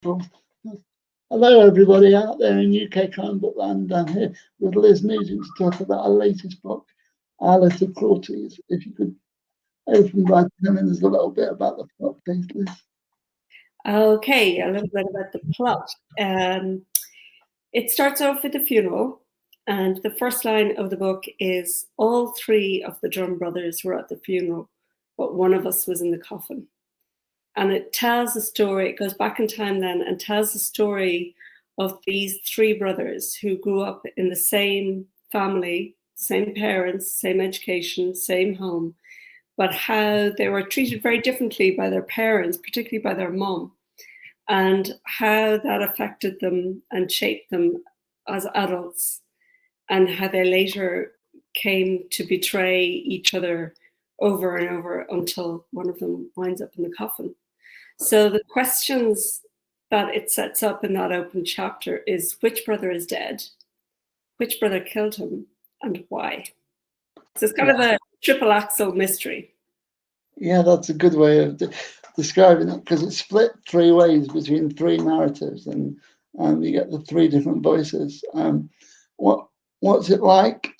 Hello, everybody out there in UK crime book land. I'm here with Liz Nugent to talk about our latest book, Our Little Cruelties. If you could open by telling us a little bit about the plot, please, Liz. Okay, a little bit about the plot. It starts off with the funeral, and the first line of the book is, all three of the Drum brothers were at the funeral, but one of us was in the coffin. And it tells the story, it goes back in time then, and tells the story of these three brothers who grew up in the same family, same parents, same education, same home, but how they were treated very differently by their parents, particularly by their mom, and how that affected them and shaped them as adults, and how they later came to betray each other over and over until one of them winds up in the coffin. So the questions that it sets up in that open chapter is, which brother is dead, which brother killed him, and why? So it's kind of a triple axle mystery. Yeah, that's a good way of describing it, because it's split three ways between three narratives, and you get the three different voices. What's it like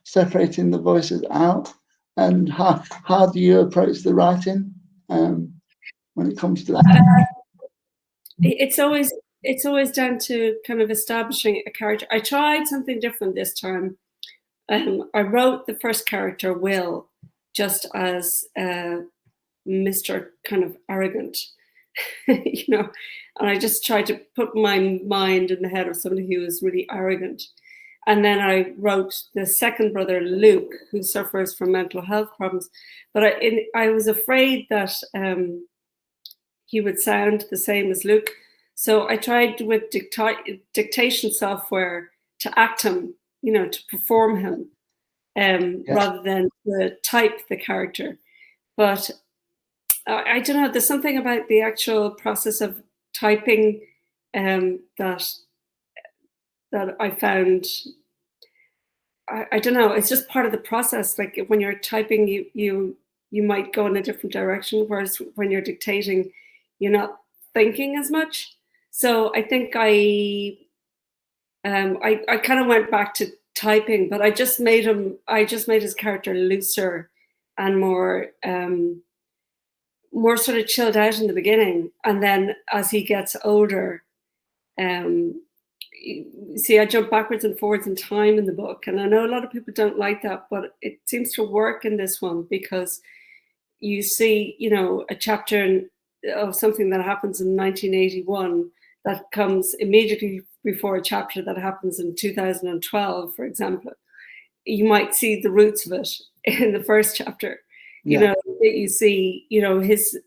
separating the voices out, and how do you approach the writing when it comes to that? It's always down to kind of establishing a character. I tried something different this time. I wrote the first character, Will, just as Mr. kind of arrogant, and I just tried to put my mind in the head of somebody who was really arrogant. And then I wrote the second brother, Luke, who suffers from mental health problems. But I was afraid that he would sound the same as Luke. So I tried with dictation software to act him, to perform him, rather than to type the character. But I don't know, there's something about the actual process of typing that I found, I don't know, it's just part of the process. Like when you're typing, you might go in a different direction, whereas when you're dictating, you're not thinking as much. So I think I kind of went back to typing, but I just made his character looser and more sort of chilled out in the beginning. And then as he gets older, see, I jump backwards and forwards in time in the book. And I know a lot of people don't like that, but it seems to work in this one, because you see, a chapter of something that happens in 1981 that comes immediately before a chapter that happens in 2012, for example. You might see the roots of it in the first chapter. You see, his,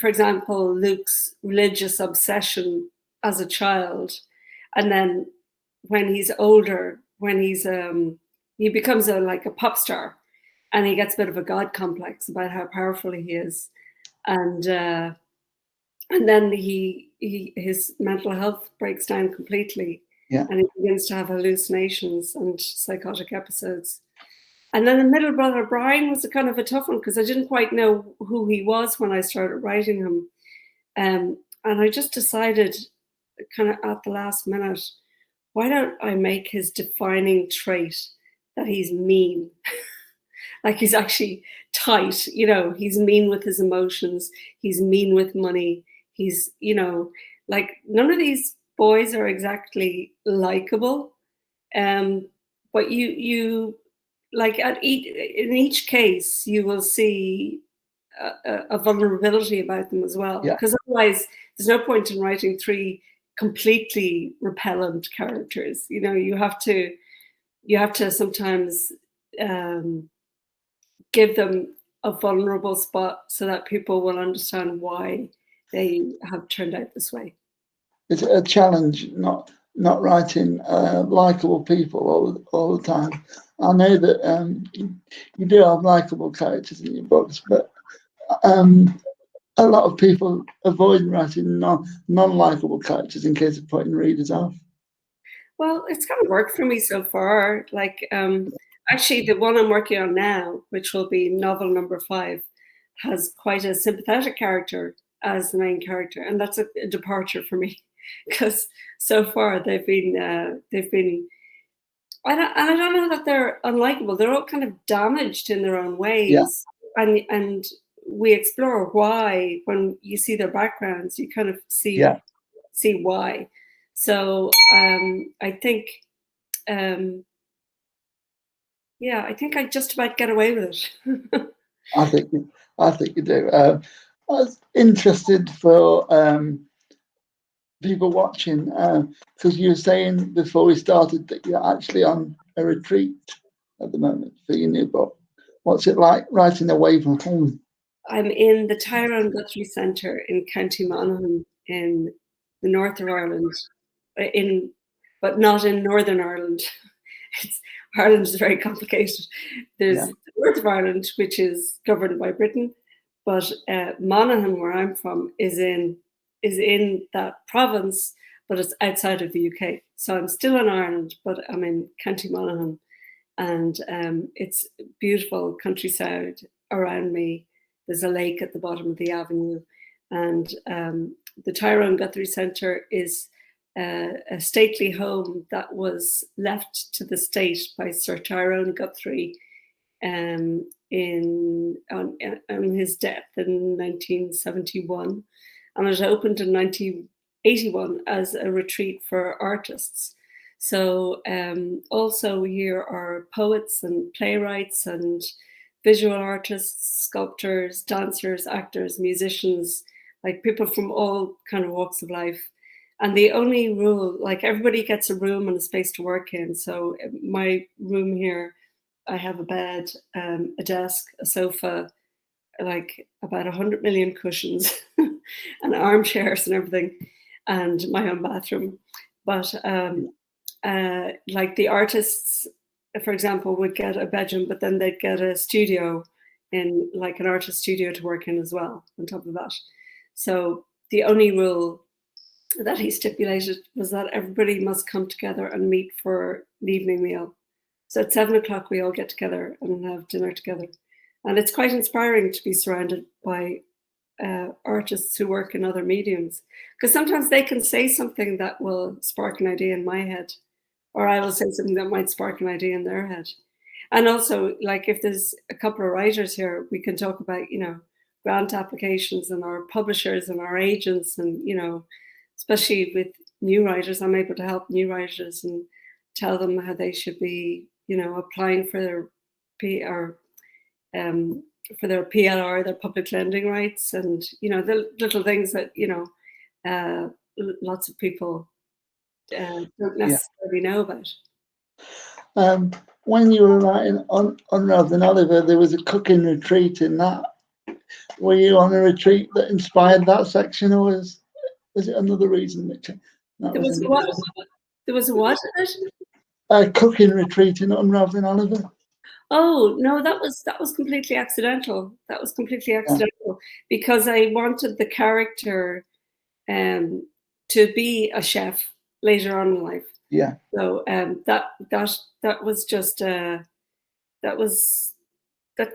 for example, Luke's religious obsession as a child, and then when he's older, when he becomes like a pop star, and he gets a bit of a god complex about how powerful he is, and then his mental health breaks down completely, and he begins to have hallucinations and psychotic episodes. And then the middle brother, Brian, was a kind of a tough one, because I didn't quite know who he was when I started writing him. And I just decided kind of at the last minute, why don't I make his defining trait that he's mean? Like he's actually tight, he's mean with his emotions. He's mean with money. He's, like none of these boys are exactly likable. But you like in each case, you will see a vulnerability about them as well. Because otherwise, there's no point in writing three completely repellent characters. You have to sometimes give them a vulnerable spot so that people will understand why they have turned out this way. It's a challenge not writing likable people all the time. I know that you do have likable characters in your books, but a lot of people avoid writing non-likable characters in case of putting readers off. Well, it's kind of worked for me so far. Like, actually, the one I'm working on now, which will be novel number 5, has quite a sympathetic character, as the main character, and that's a departure for me because so far they've been I don't know that they're unlikable. They're all kind of damaged in their own Yeah, ways, and we explore why. When you see their backgrounds, you kind of yeah. see why. So I think, um, yeah, I think I just about get away with it. I think I think you do. I was interested for people watching because you were saying before we started that you're actually on a retreat at the moment for your new book. What's it like writing away from home? I'm in the Tyrone Guthrie Centre in County Monaghan in the north of Ireland, in but not in Northern Ireland. It's, Ireland is very complicated. There's Yeah, the north of Ireland, which is governed by Britain, but Monaghan, where I'm from, is in that province, but it's outside of the UK. So I'm still in Ireland, but I'm in County Monaghan, and it's beautiful countryside around me. There's a lake at the bottom of the avenue, and the Tyrone Guthrie Centre is a stately home that was left to the state by Sir Tyrone Guthrie on his death in 1971, and it opened in 1981 as a retreat for artists. So also here are poets and playwrights and visual artists, sculptors, dancers, actors, musicians, like people from all kind of walks of life. And the only rule, like everybody gets a room and a space to work in. So my room here, I have a bed, a desk, a sofa, like about 100 million cushions and armchairs and everything, and my own bathroom. But like the artists, for example, would get a bedroom, but then they'd get a studio in like an artist studio to work in as well on top of that. So the only rule that he stipulated was that everybody must come together and meet for an evening meal. So at 7 o'clock, we all get together and have dinner together. And it's quite inspiring to be surrounded by artists who work in other mediums, because sometimes they can say something that will spark an idea in my head, or I will say something that might spark an idea in their head. And also, like if there's a couple of writers here, we can talk about, grant applications and our publishers and our agents, and, especially with new writers, I'm able to help new writers and tell them how they should be, applying for their PR, for their PLR, their public lending rights, and the little things that lots of people don't yeah. necessarily know about. When you were writing on Unraveled and Oliver, there was a cooking retreat in that. Were you on a retreat that inspired that section, or was it another reason that There was was in a what? There was a what? a cooking retreat in Unraveled and Oliver? Oh no, that was completely accidental. That was completely Yeah, accidental because I wanted the character to be a chef later on in life. yeah, So that was just that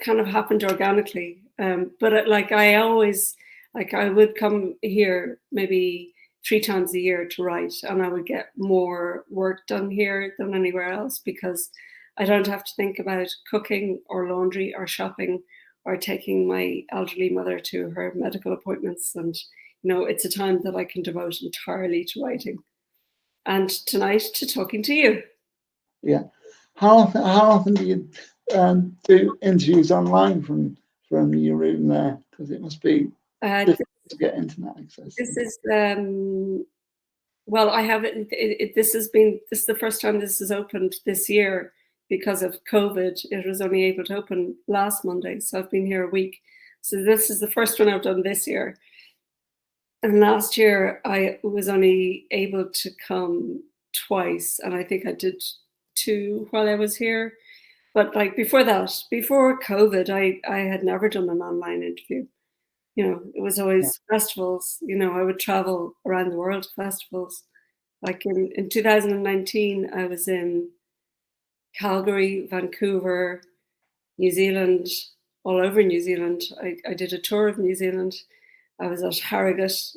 kind of happened organically. But like I always, like I would come here maybe 3 times a year to write, and I would get more work done here than anywhere else because I don't have to think about cooking or laundry or shopping or taking my elderly mother to her medical appointments. And it's a time that I can devote entirely to writing, and tonight to talking to you. yeah. How often do you do interviews online from your room there? Because it must be Uh, difficult to get internet access. this is well, I have this is the first time this has opened this year because of COVID. It was only able to open last Monday, so I've been here a week. So this is the first one I've done this year. And last year I was only able to come twice, and I think I did two while I was here. But like before that, before COVID, I had never done an online interview. It was Yeah, always festivals. I would travel around the world to festivals. Like in 2019, I was in Calgary, Vancouver, New Zealand, all over New Zealand. I did a tour of New Zealand, I was at Harrogate.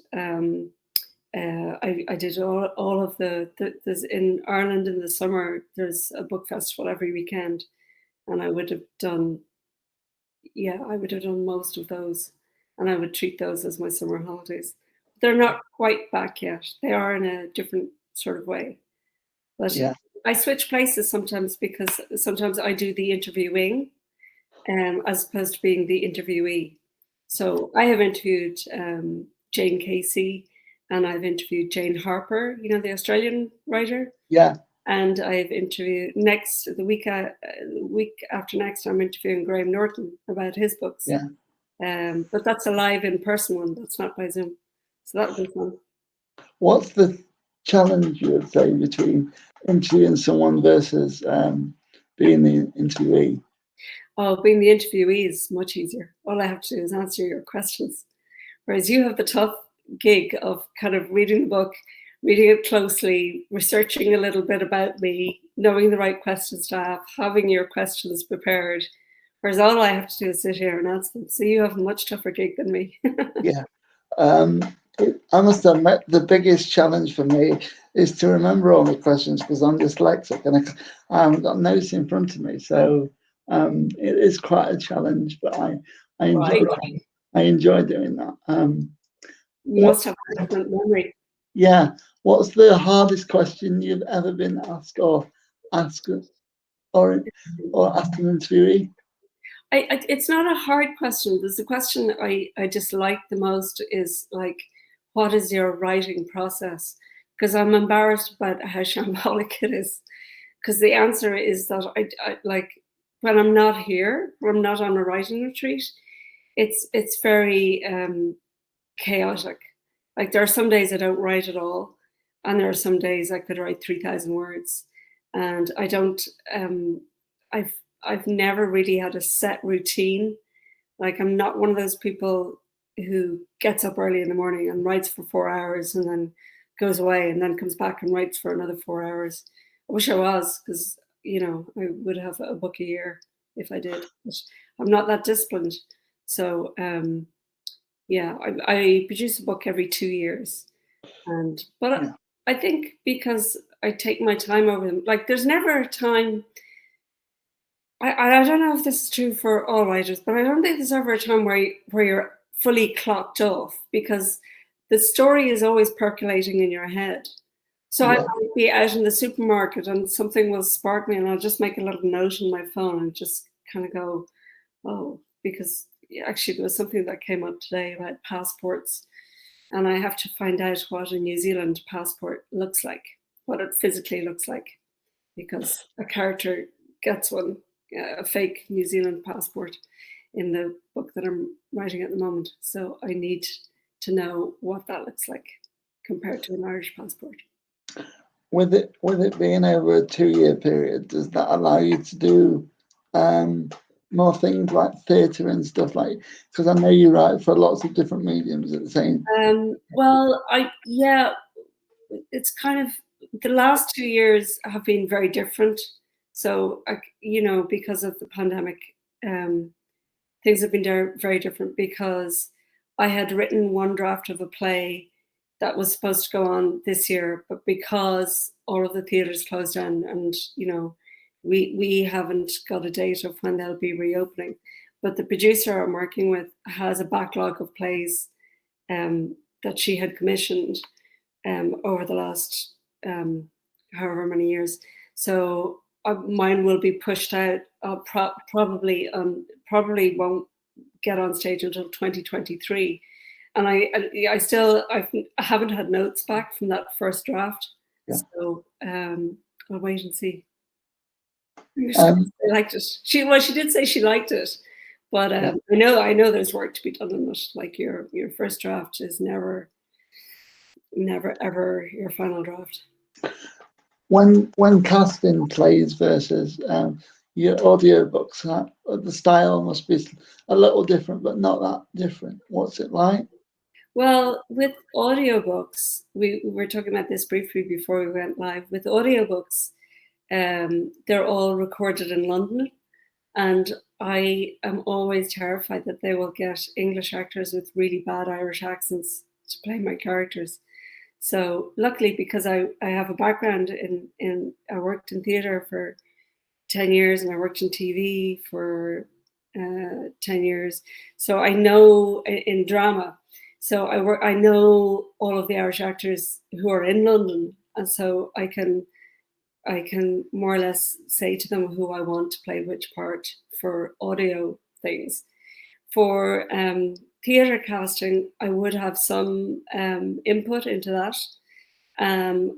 I did all of there's in Ireland in the summer, there's a book festival every weekend, and I would have done most of those, and I would treat those as my summer holidays. They're not quite back yet. They are in a different sort of way. But Yeah. I switch places sometimes because sometimes I do the interviewing as opposed to being the interviewee. So I have interviewed Jane Casey, and I've interviewed Jane Harper, you know, the Australian writer. Yeah. And I've interviewed the week after next, I'm interviewing Graham Norton about his books. Yeah. But that's a live in-person one. That's not by Zoom. So that'll be fun. What's the challenge, you would say, between interviewing someone versus being the interviewee? Oh, being the interviewee is much easier. All I have to do is answer your questions. Whereas you have the tough gig of kind of reading the book, reading it closely, researching a little bit about me, knowing the right questions to have, having your questions prepared. Whereas all I have to do is sit here and answer them. So you have a much tougher gig than me. Yeah. I must admit, the biggest challenge for me is to remember all the questions because I'm dyslexic and I haven't got notes in front of me. So it is quite a challenge, but I enjoy Right. I enjoy doing that. You must have an excellent memory. Yeah. What's the hardest question you've ever been asked or asked or asked an interviewee? It's not a hard question. There's a question I dislike the most is like, what is your writing process? Because I'm embarrassed about how shambolic it is. Because the answer is that I like when I'm not here, when I'm not on a writing retreat, it's very chaotic. Like there are some days I don't write at all, and there are some days I could write 3,000 words, and I don't. I've I've never really had a set routine. Like I'm not one of those people who gets up early in the morning and writes for 4 hours and then goes away and then comes back and writes for another 4 hours. I wish I was, because you know I would have a book a year if I did. But I'm not that disciplined. So yeah, I produce a book every 2 years, but Yeah. I think because I take my time over them. Like there's never a time. I don't know if this is true for all writers, but I don't think there's ever a time where you're fully clocked off because the story is always percolating in your head. So I Yeah. might be out in the supermarket and something will spark me, and I'll just make a little note on my phone and just kind of go, oh, because actually there was something that came up today about passports, and I have to find out what a New Zealand passport looks like, what it physically looks like, because a character gets one, a fake New Zealand passport in the book that I'm writing at the moment. So I need to know what that looks like compared to an Irish passport. With it being over a 2 year period, does that allow you to do more things like theatre and stuff like? Because I know you write for lots of different mediums at the same. Well, it's kind of the last 2 years have been very different. So you know, because of the pandemic, things have been very different because I had written one draft of a play that was supposed to go on this year, but because all of the theatres closed down and, you know, we haven't got a date of when they'll be reopening. But the producer I'm working with has a backlog of plays that she had commissioned over the last however many years. So mine will be pushed out. Probably won't get on stage until 2023, and I haven't had notes back from that first draft. Yeah. So I'll wait and see. Um, I liked it. She did say she liked it, but Yeah. I know there's work to be done on it. Like your first draft is never ever your final draft. When casting plays versus your audiobooks, the style must be a little different, but not that different. What's it like? Well, with audiobooks, we were talking about this briefly before we went live. With audiobooks, they're all recorded in London. And I am always terrified that they will get English actors with really bad Irish accents to play my characters. So luckily, because I have a background in I worked in theatre for 10 years and I worked in TV for 10 years. So I know in drama. So I know all of the Irish actors who are in London. And so I can more or less say to them who I want to play which part for audio things. For theatre casting, I would have some input into that.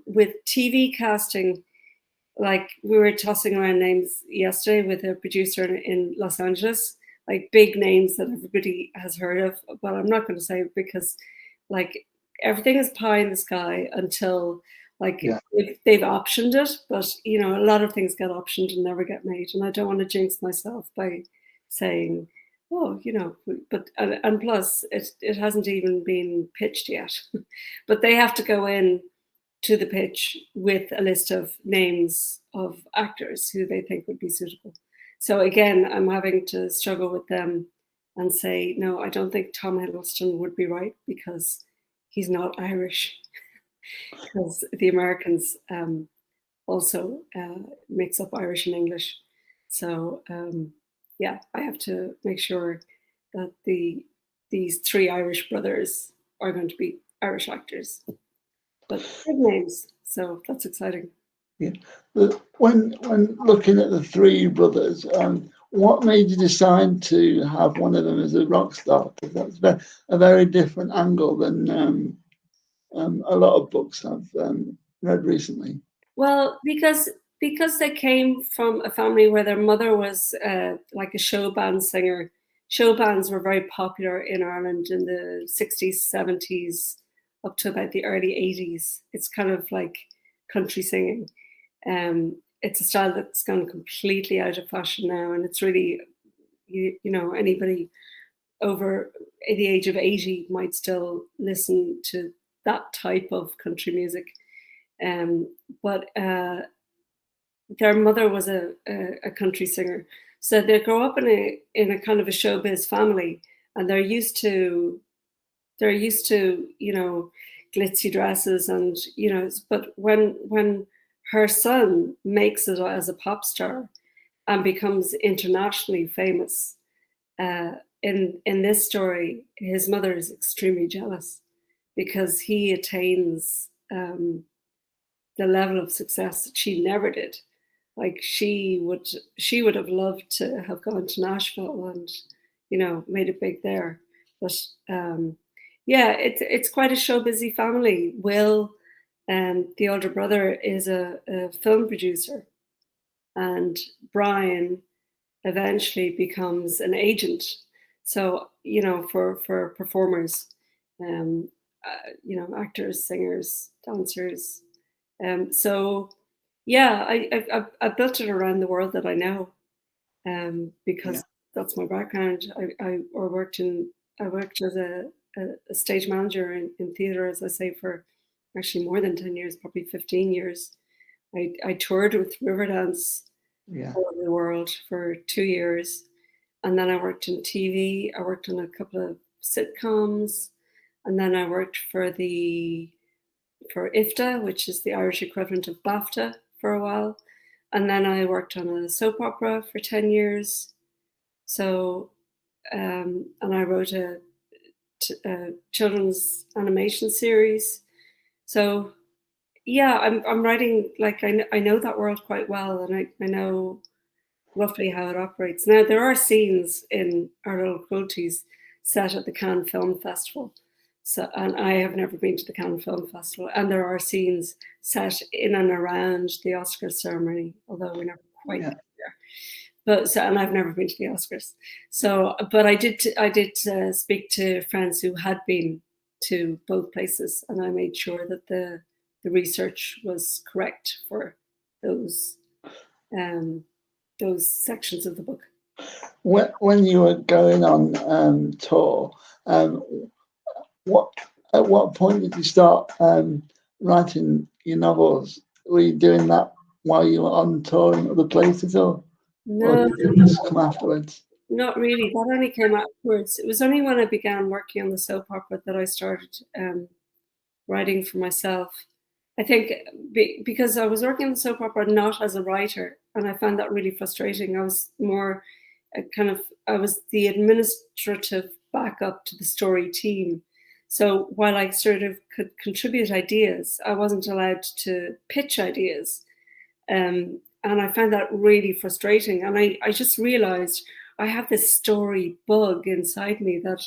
With TV casting, like we were tossing around names yesterday with a producer in Los Angeles, like big names that everybody has heard of, but I'm not going to say it because like everything is pie in the sky until like Yeah. they've optioned it, but you know, a lot of things get optioned and never get made. And I don't want to jinx myself by saying, oh, you know, but and plus it hasn't even been pitched yet. But they have to go in to the pitch with a list of names of actors who they think would be suitable. So again, I'm having to struggle with them and say, no, I don't think Tom Hiddleston would be right because he's not Irish. Because the Americans also mix up Irish and English. So yeah, I have to make sure that these three Irish brothers are going to be Irish actors, but big names. So that's exciting. Yeah. When looking at the three brothers, what made you decide to have one of them as a rock star? Because that's a very different angle than a lot of books I've read recently. Well, because they came from a family where their mother was like a show band singer. Show bands were very popular in Ireland in the 60s, 70s, up to about the early 80s. It's kind of like country singing. It's a style that's gone completely out of fashion now, and it's really, you know, anybody over the age of 80 might still listen to that type of country music. Um, but their mother was a country singer, so they grow up in a kind of a showbiz family, and they're used to you know glitzy dresses and you know. But when her son makes it as a pop star and becomes internationally famous, uh, in this story, his mother is extremely jealous because he attains the level of success that she never did. Like she would have loved to have gone to Nashville and you know made it big there. But yeah, it's quite a show busy family. Will, the older brother, is a film producer, and Brian eventually becomes an agent. So you know for performers, um, you know actors, singers, dancers. So yeah, I built it around the world that I know, Yeah. because that's my background. I worked as a stage manager in theatre, as I say, for actually more than 10 years, probably 15 years. I toured with Riverdance Yeah. all over the world for 2 years. And then I worked in TV. I worked on a couple of sitcoms. And then I worked for IFTA, which is the Irish equivalent of BAFTA, for a while. And then I worked on a soap opera for 10 years. So, and I wrote a children's animation series. So, yeah, I'm writing, like, I know that world quite well, and I know roughly how it operates. Now, there are scenes in Our Little Cruelties set at the Cannes Film Festival. So, and I have never been to the Cannes Film Festival, and there are scenes set in and around the Oscars ceremony, although we never quite Yeah. get there. But so, and I've never been to the Oscars. So, but I did speak to friends who had been to both places, and I made sure that the research was correct for those um, those sections of the book. When you were going on tour, um, what at what point did you start writing your novels? Were you doing that while you were on tour in other places, or? or No, did it just come afterwards? not really. That only came afterwards. It was only when I began working on the soap opera that I started writing for myself. I think because I was working on the soap opera not as a writer, and I found that really frustrating. I was more I was the administrative backup to the story team. So while I sort of could contribute ideas, I wasn't allowed to pitch ideas. And I found that really frustrating. And I just realized I have this story bug inside me that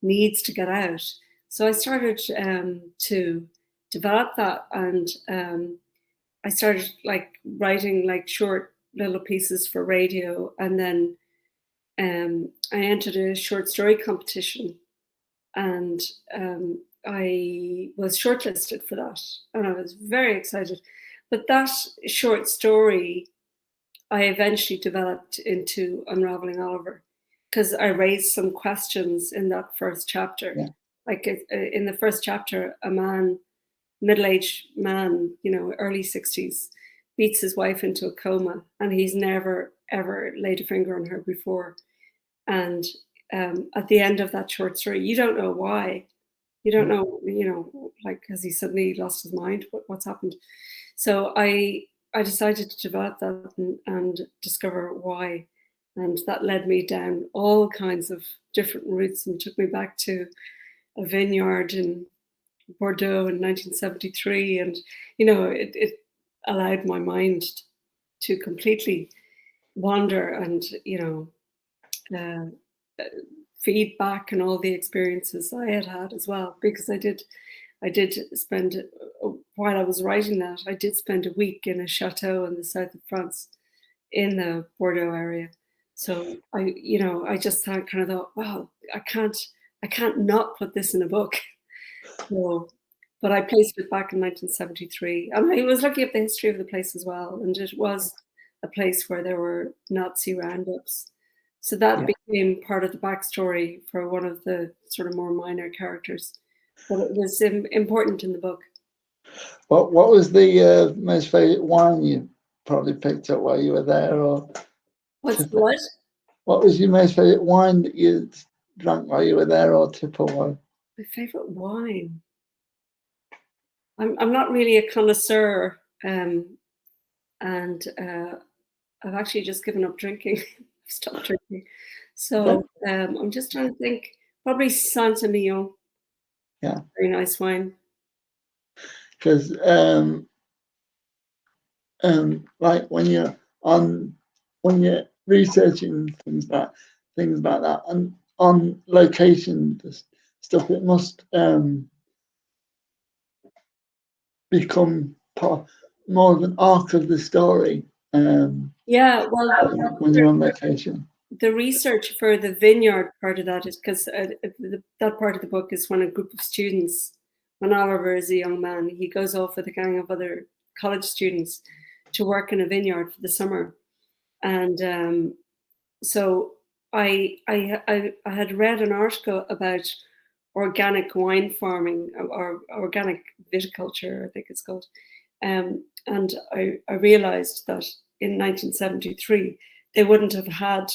needs to get out. So I started to develop that, and I started like writing like short little pieces for radio, and then I entered a short story competition, and I was shortlisted for that, and I was very excited. But that short story I eventually developed into Unraveling Oliver, because I raised some questions in that first chapter. Yeah. Like in the first chapter, a man, middle-aged man, early 60s, beats his wife into a coma, and he's never ever laid a finger on her before. And at the end of that short story, you don't know why. You don't know, like, has he suddenly lost his mind? What's happened? So I decided to develop that and discover why. And that led me down all kinds of different routes and took me back to a vineyard in Bordeaux in 1973. And, it allowed my mind to completely wander and, uh, feedback and all the experiences I had had as well, because I did spend, while I was writing that, I did spend a week in a chateau in the south of France, in the Bordeaux area. So I just kind of thought, wow, I can't not put this in a book. So, but I placed it back in 1973, and I was looking at the history of the place as well, and it was a place where there were Nazi roundups. So that Yeah. became part of the backstory for one of the sort of more minor characters, but it was important in the book. What was the most favourite wine you probably picked up while you were there, or What's what? what was your most favourite wine that you drank while you were there, or tip or wine? My favorite wine. I'm not really a connoisseur, and I've actually just given up drinking. I've stopped drinking. So I'm just trying to think. Probably Saint-Emilion. Yeah. Very nice wine. Because like when you're researching things like that and on location stuff, it must become more of an arc of the story. Yeah, well, when you're on location. the research for the vineyard part of that is because that part of the book is when a group of students, when Oliver is a young man, he goes off with a gang of other college students to work in a vineyard for the summer. And so I had read an article about organic wine farming, or organic viticulture, I think it's called. And I realized that in 1973, they wouldn't have had,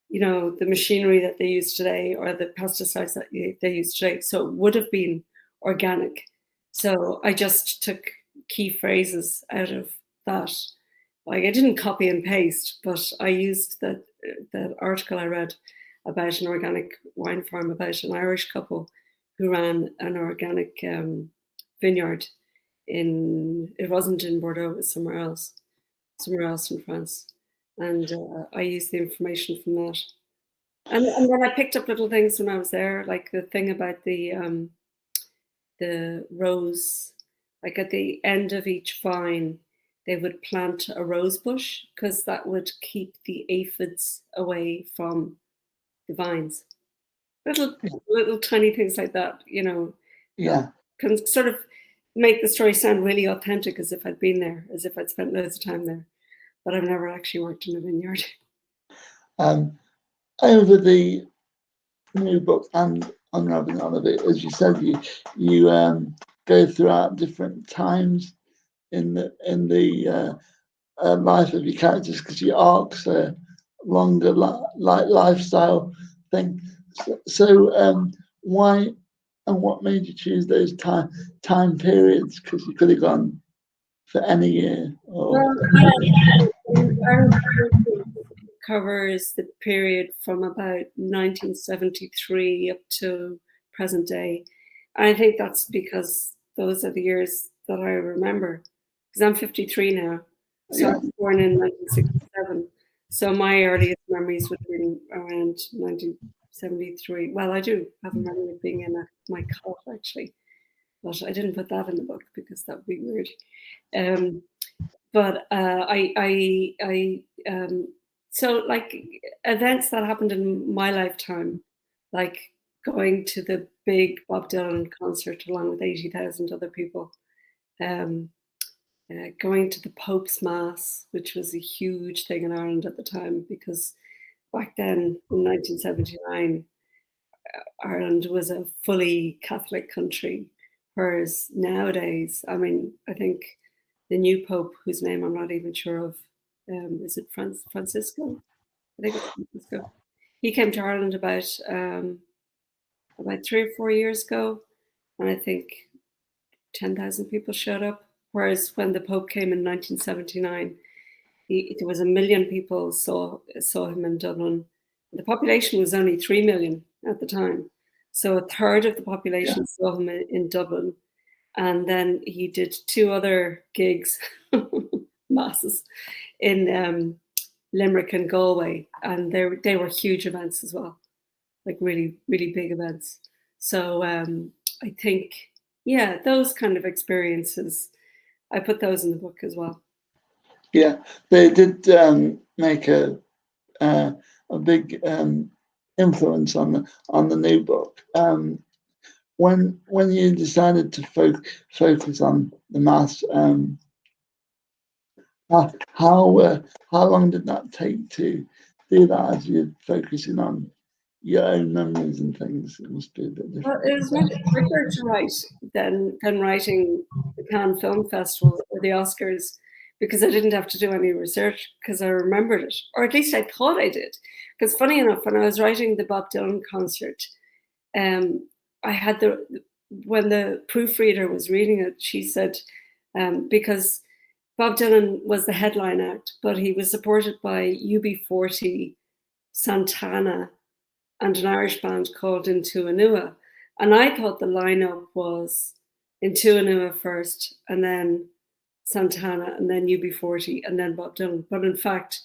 the machinery that they use today or the pesticides that they use today. So it would have been organic. So I just took key phrases out of that. Like, I didn't copy and paste, but I used that article I read about an organic wine farm, about an Irish couple who ran an organic vineyard it wasn't in Bordeaux, it was somewhere else in France. And I used the information from that. And then I picked up little things when I was there, like the thing about the rose, like at the end of each vine, they would plant a rose bush because that would keep the aphids away from the vines. Little tiny things like that, Yeah. can sort of make the story sound really authentic, as if I'd been there, as if I'd spent loads of time there. But I've never actually worked in a vineyard. Over the new book and Unraveling Oliver, as you said, you go throughout different times in the life of your characters, because your arcs are longer lifestyle thing. So why and what made you choose those time periods? Because you could have gone for any year. Or Well, yeah, our book covers the period from about 1973 up to present day. And I think that's because those are the years that I remember. Because I'm 53 now. So I yeah, was born in 1967. So my earliest memories would have been around 1973. Well, I do have a memory of being in my cot, actually. But I didn't put that in the book because that would be weird. Um, but so like events that happened in my lifetime, like going to the big Bob Dylan concert along with 80,000 other people, um, going to the Pope's Mass, which was a huge thing in Ireland at the time, because back then in 1979, Ireland was a fully Catholic country, whereas nowadays, I mean, I think the new Pope, whose name I'm not even sure of, is it Francisco? I think it's Francisco. He came to Ireland about 3 or 4 years ago, and I think 10,000 people showed up. Whereas when the Pope came in 1979, there was 1 million people saw him in Dublin. The population was only 3 million at the time, so a third of the yeah, population saw him in Dublin. And then he did 2 other gigs, masses, in Limerick and Galway, and they were huge events as well, like really really big events. So I think, yeah, those kind of experiences, I put those in the book as well. yeah. They did make a big influence on the new book. When you decided to focus on the maths, how long did that take to do that? As you're focusing on your own memories and things, it must be a bit Well, different. it was much quicker to write than writing the Cannes Film Festival or the Oscars, because I didn't have to do any research because I remembered it, or at least I thought I did. Because funny enough, when I was writing the Bob Dylan concert, um, I had when the proofreader was reading it, she said, because Bob Dylan was the headline act, but he was supported by UB40, Santana, and an Irish band called Into Anua. And I thought the lineup was Into Anua first, and then Santana, and then UB40, and then Bob Dylan. But in fact,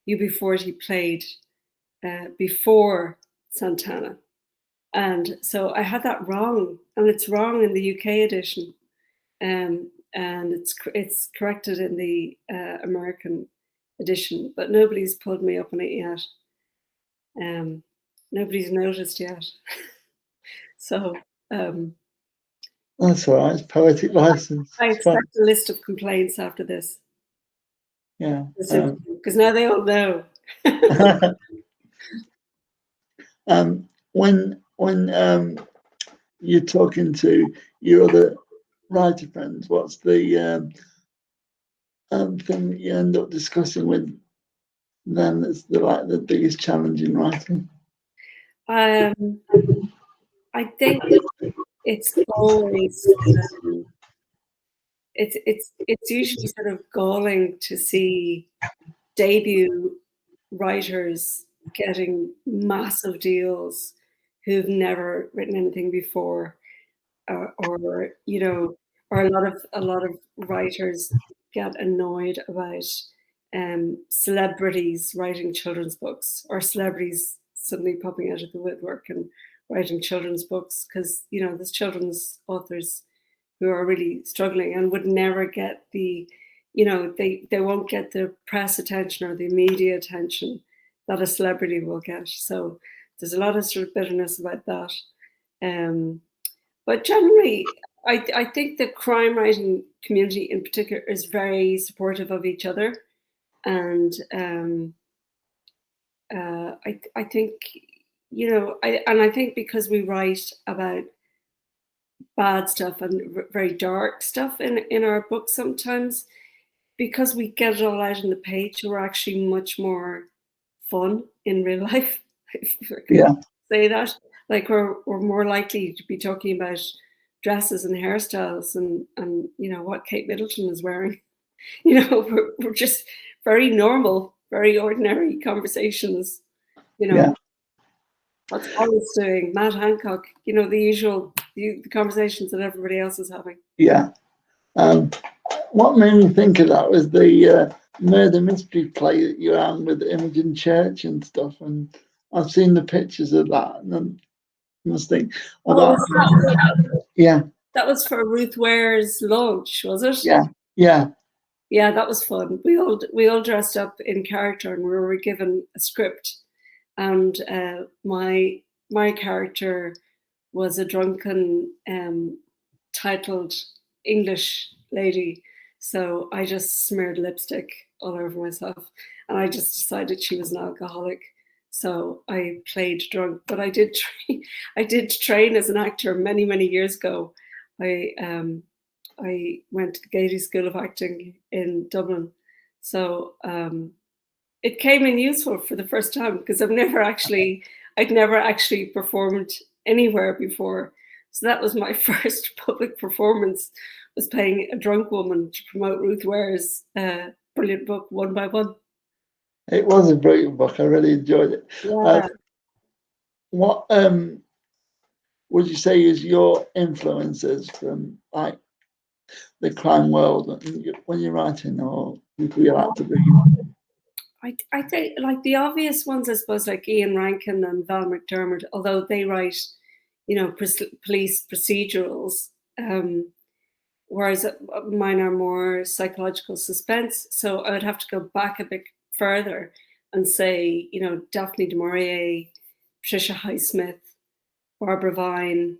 UB40 played before Santana. And so I had that wrong, and it's wrong in the UK edition, and it's corrected in the American edition. But nobody's pulled me up on it yet. Um, Nobody's noticed yet. So That's all right. It's poetic license. I It's fine. expect a list of complaints after this Yeah. because now they all know. When you're talking to your other writer friends, what's the thing that you end up discussing with them that's the biggest challenge in writing? um, I think it's always it's usually sort of galling to see debut writers getting massive deals who've never written anything before, or or a lot of writers get annoyed about celebrities writing children's books, or celebrities suddenly popping out of the woodwork and writing children's books, because there's children's authors who are really struggling and would never get they won't get the press attention or the media attention that a celebrity will get. So there's a lot of sort of bitterness about that. But generally, I think the crime writing community in particular is very supportive of each other, and I think I think because we write about bad stuff and very dark stuff in our books sometimes, because we get it all out on the page, we're actually much more fun in real life, if I can Yeah, say that. Like we're more likely to be talking about dresses and hairstyles and what Kate Middleton is wearing. We're just very normal, very ordinary conversations. yeah, What's Alice doing? Matt Hancock. The usual the conversations that everybody else is having. yeah. What made me think of that was the murder mystery play that you ran with Imogen Church and stuff, and I've seen the pictures of that, and I must think, oh, Oh, was yeah, that was for Ruth Ware's launch, was it? yeah, yeah, Yeah, that was fun. We all dressed up in character and we were given a script. And my character was a drunken, titled English lady. So I just smeared lipstick all over myself, and I just decided she was an alcoholic. So I played drunk, but I did train as an actor many years ago. I went to the Gaiety School of Acting in Dublin, so it came in useful for the first time because I'd never actually performed anywhere before. So that was my first public performance, was playing a drunk woman to promote Ruth Ware's brilliant book, One by One. it was a brilliant book. I really enjoyed it. Yeah. What would you say is your influences from like the crime world when you're writing, or people you like to bring in? I think like the obvious ones, I suppose, like Ian Rankin and Val McDermott, although they write, police procedurals, whereas mine are more psychological suspense. So I would have to go back a bit further and say, Daphne du Maurier, Patricia Highsmith, Barbara Vine,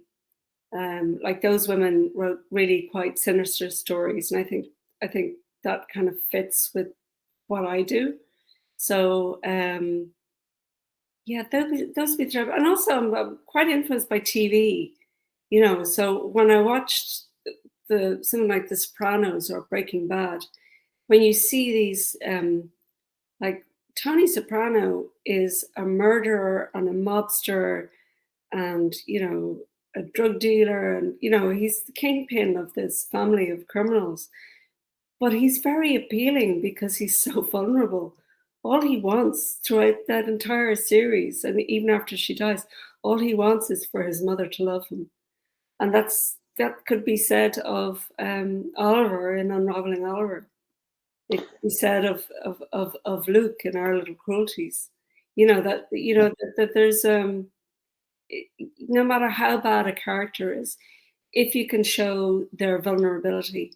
like those women wrote really quite sinister stories, and I think that kind of fits with what I do. So yeah, those would be the, and also I'm quite influenced by TV, So when I watched something like The Sopranos or Breaking Bad, when you see these, like Tony Soprano is a murderer and a mobster, and a drug dealer, and he's the kingpin of this family of criminals. But he's very appealing because he's so vulnerable. All he wants throughout that entire series, and even after she dies, all he wants is for his mother to love him. And that could be said of Oliver in Unraveling Oliver. It could be said of Luke in Our Little Cruelties. That there's no matter how bad a character is, if you can show their vulnerability,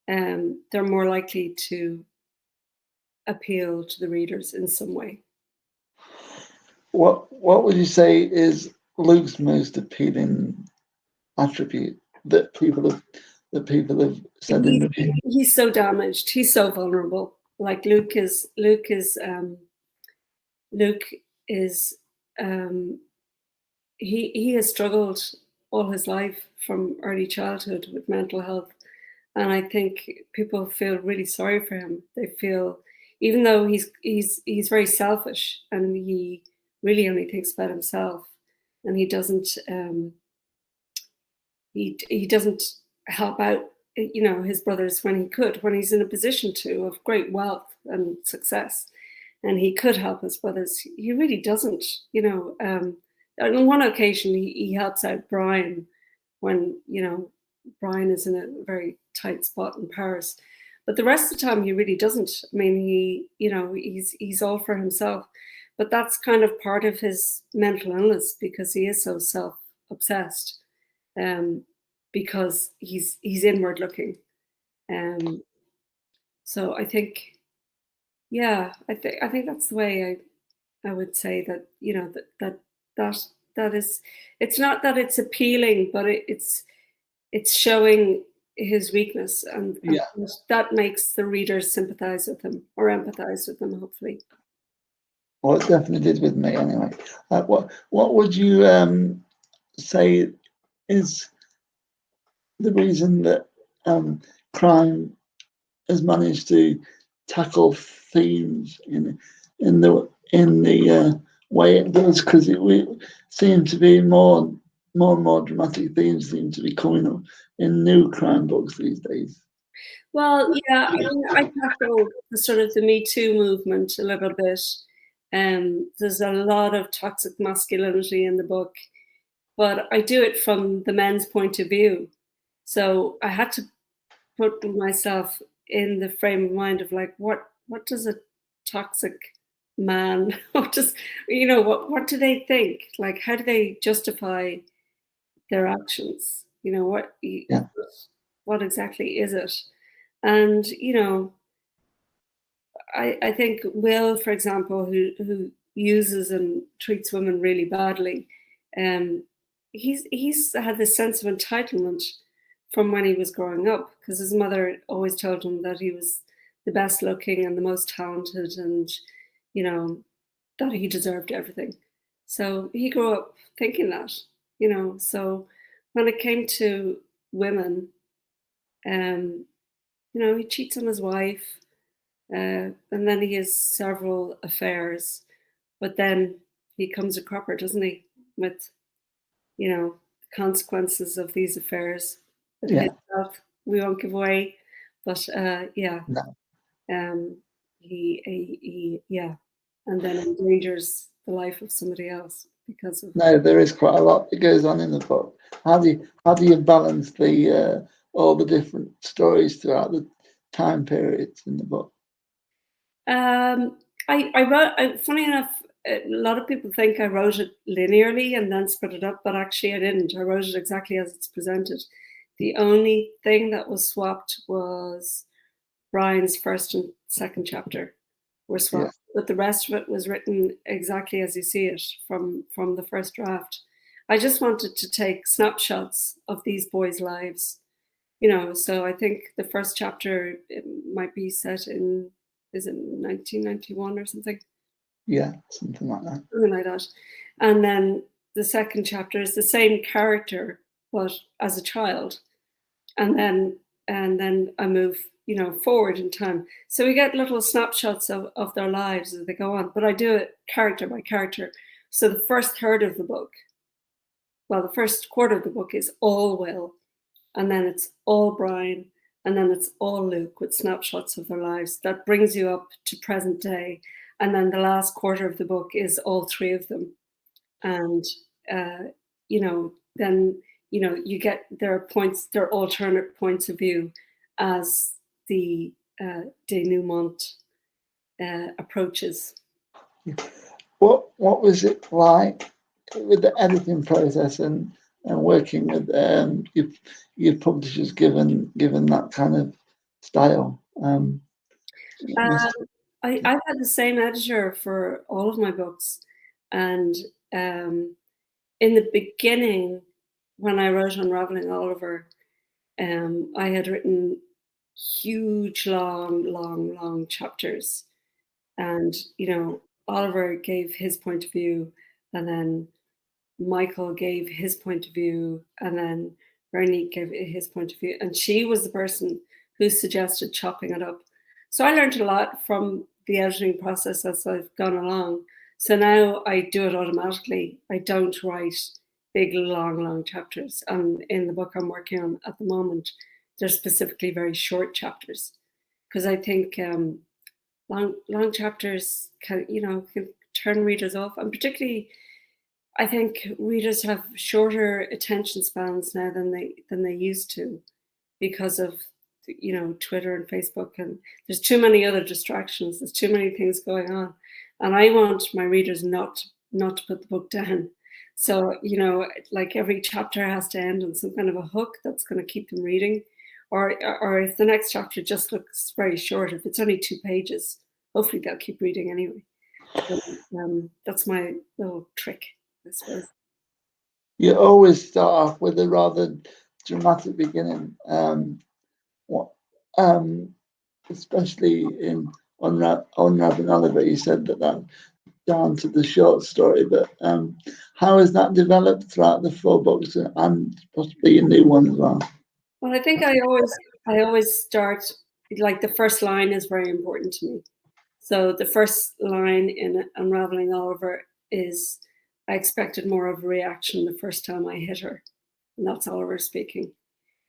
they're more likely to appeal to the readers in some way. What would you say is Luke's most appealing attribute that people have said in the review? He's so damaged. He's so vulnerable. Like Luke is he has struggled all his life from early childhood with mental health, and I think people feel really sorry for him. They feel, even though he's very selfish and he really only thinks about himself, and he doesn't he doesn't help out his brothers when he's in a position to, of great wealth and success, and he could help his brothers. He really doesn't. On one occasion he helps out Brian when Brian is in a very tight spot in Paris, but the rest of the time he really doesn't. I mean, he's all for himself, but that's kind of part of his mental illness because he is so self-obsessed, because he's inward looking. So I think, yeah, I think that's the way I would say that, that is, it's not that it's appealing, but it's showing his weakness, and Yeah. that makes the reader sympathize with him or empathize with him, hopefully. Well, it definitely did with me anyway. What would you say is the reason that crime has managed to tackle themes in in the way it does, because we seem to be more and more dramatic themes seem to be coming up in new crime books these days. Well, yeah, I mean, I tackle the sort of the Me Too movement a little bit. There's a lot of toxic masculinity in the book, but I do it from the men's point of view. So I had to put myself in the frame of mind of like, what does a toxic man, what does, what do they think? Like, how do they justify their actions? Yeah, What exactly is it? And I think Will, for example, who uses and treats women really badly, um, he's had this sense of entitlement from when he was growing up because his mother always told him that he was the best looking and the most talented, and you know that he deserved everything. So he grew up thinking that, So when it came to women, um, he cheats on his wife. And then he has several affairs, but then he comes a cropper, doesn't he? With the consequences of these affairs that yeah, his health we won't give away, but yeah, no, um, yeah, and then endangers the life of somebody else because of. no. There is quite a lot that goes on in the book. How do you balance the all the different stories throughout the time periods in the book? I wrote. Funny enough, a lot of people think I wrote it linearly and then split it up, but actually I didn't. I wrote it exactly as it's presented. The only thing that was swapped was Brian's first and second chapter were Yeah, swapped, but the rest of it was written exactly as you see it from the first draft. I just wanted to take snapshots of these boys' lives, So I think the first chapter it might be set in is it 1991 or something, yeah, something like that. something like that, and then the second chapter is the same character but as a child, and then I move, forward in time. So we get little snapshots of their lives as they go on. But I do it character by character. So the first third of the book, well, the first quarter of the book is all Will, and then it's all Brian, and then it's all Luke with snapshots of their lives. That brings you up to present day. And then the last quarter of the book is all three of them. And then you get their points, their alternate points of view as the denouement approaches. What was it like with the editing process and working with your publishers given that kind of style? It Um, must, I've had the same editor for all of my books, and in the beginning, when I wrote Unraveling Oliver, I had written huge, long chapters. And, Oliver gave his point of view, and then Michael gave his point of view, and then Veronique gave his point of view. And she was the person who suggested chopping it up. So I learned a lot from the editing process as I've gone along. So now I do it automatically. I don't write big, long chapters. And in the book I'm working on at the moment, they're specifically very short chapters because I think long chapters can turn readers off, and particularly I think readers have shorter attention spans now than they used to because of Twitter and Facebook, and there's too many other distractions, there's too many things going on, and I want my readers not to put the book down. So like every chapter has to end on some kind of a hook that's going to keep them reading, or if the next chapter just looks very short, if it's only 2 pages, hopefully they'll keep reading anyway. So, that's my little trick, I suppose. you always start off with a rather dramatic beginning. What, um, especially in Unwrapping Oliver, you said that down to the short story, but how has that developed throughout the 4 books and possibly a new one as well? Well, I think I always start, like, the first line is very important to me. So the first line in Unraveling Oliver is, I expected more of a reaction the first time I hit her. And that's Oliver speaking.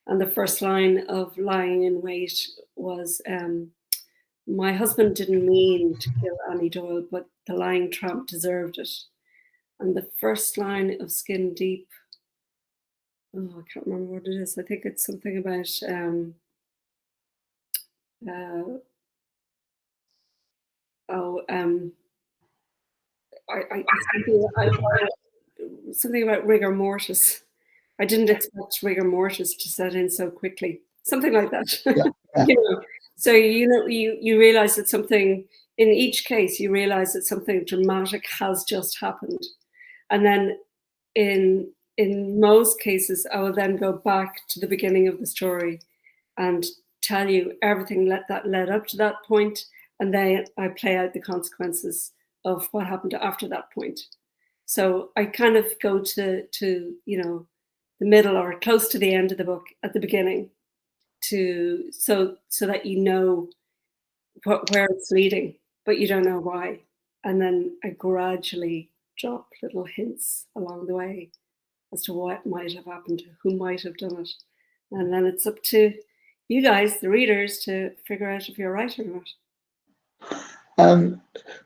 And the first line of Lying in Wait was, my husband didn't mean to kill Annie Doyle, but the lying tramp deserved it. And the first line of Skin Deep, oh, I can't remember what it is. I think it's something about something about rigor mortis. I didn't expect rigor mortis to set in so quickly. Something like that. Yeah. You know, so you realize that something, in each case, you realize that something dramatic has just happened, and then in most cases, I will then go back to the beginning of the story and tell you everything that led up to that point, and then I play out the consequences of what happened after that point. So I kind of go to the middle or close to the end of the book at the beginning, so that you know where it's leading, but you don't know why. And then I gradually drop little hints along the way as to what might have happened, who might have done it. And then it's up to you guys, the readers, to figure out if you're right or not.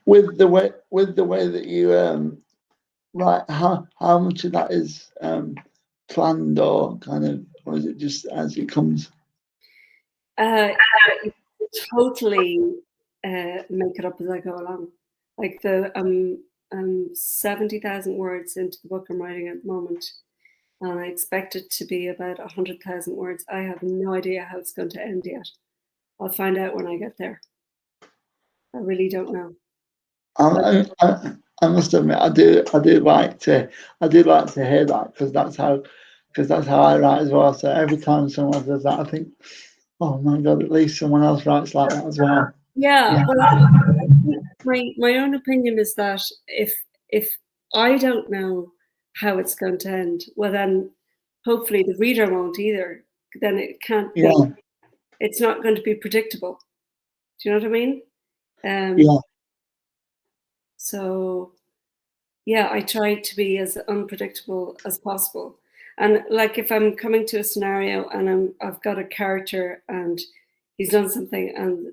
With the way that you write, how much of that is planned, or is it just as it comes? Totally make it up as I go along. Like the 70,000 words into the book I'm writing at the moment, and I expect it to be about 100,000 words. I have no idea how it's going to end yet. I'll find out when I get there. I really don't know. I must admit, I do like to hear that, because that's how I write as well. So every time someone does that, I think, oh my God, at least someone else writes like that as well. Yeah. Well, my own opinion is that if I don't know how it's going to end, well then hopefully the reader won't either. Then it can't be. It's not going to be predictable. Do you know what I mean? Yeah. So yeah, I try to be as unpredictable as possible. And like if I'm coming to a scenario and I've got a character and he's done something, and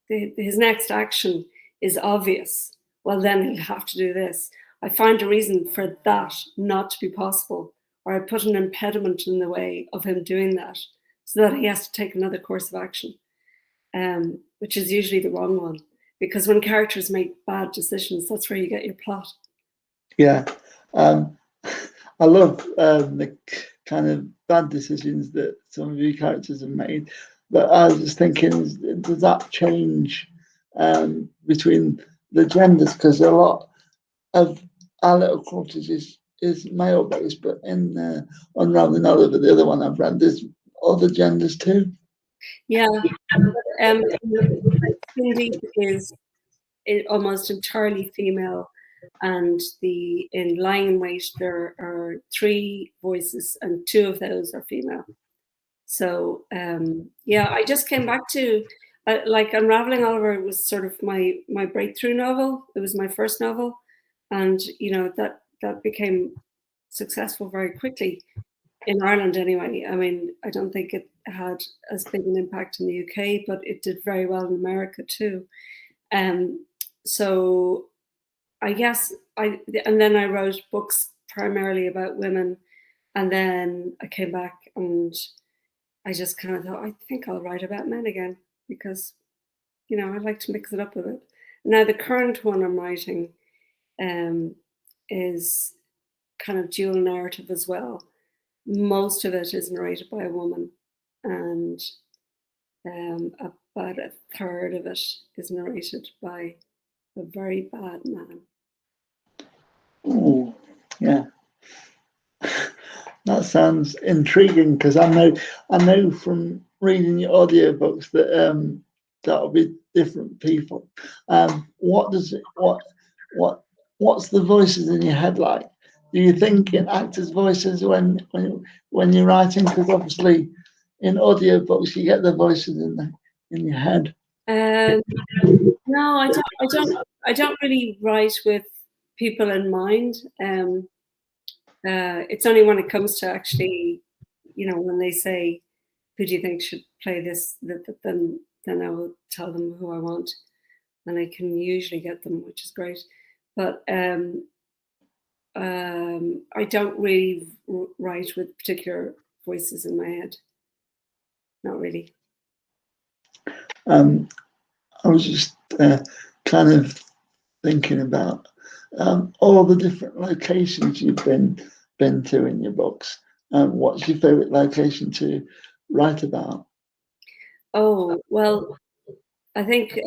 his next action is obvious, well then he'll have to do this. I find a reason for that not to be possible, or I put an impediment in the way of him doing that, so that he has to take another course of action, which is usually the wrong one. Because when characters make bad decisions, that's where you get your plot. Yeah. I love the kind of bad decisions that some of your characters have made. But I was just thinking, does that change between the genders? Because a lot of Our Little Quarters is male based, but in Unraveling Oliver, the other one I've read, there's other genders too. Yeah. Cindy is almost entirely female, and in Lying in Wait there are 3 voices, and 2 of those are female. So yeah, I just came back to like Unraveling Oliver was sort of my breakthrough novel. It was my first novel, and that became successful very quickly in Ireland anyway. I mean, I don't think it had as big an impact in the UK, but it did very well in America too. So I guess and then I wrote books primarily about women, and then I came back and I just kind of thought, I think I'll write about men again, because I'd like to mix it up a bit. Now the current one I'm writing is kind of dual narrative as well. Most of it is narrated by a woman, and about a third of it is narrated by a very bad man. Oh, yeah. That sounds intriguing, because I know from reading your audiobooks that that'll be different people. What's the voices in your head like? Do you think in actors' voices when you're writing? Because obviously in audiobooks you get the voices in your head. Um, no, I don't really write with people in mind. It's only when it comes to actually, when they say, "Who do you think should play this?" Then I will tell them who I want, and I can usually get them, which is great. But I don't really write with particular voices in my head. Not really. I was just kind of thinking about all the different locations you've been to in your books. What's your favourite location to write about? Oh, well, I think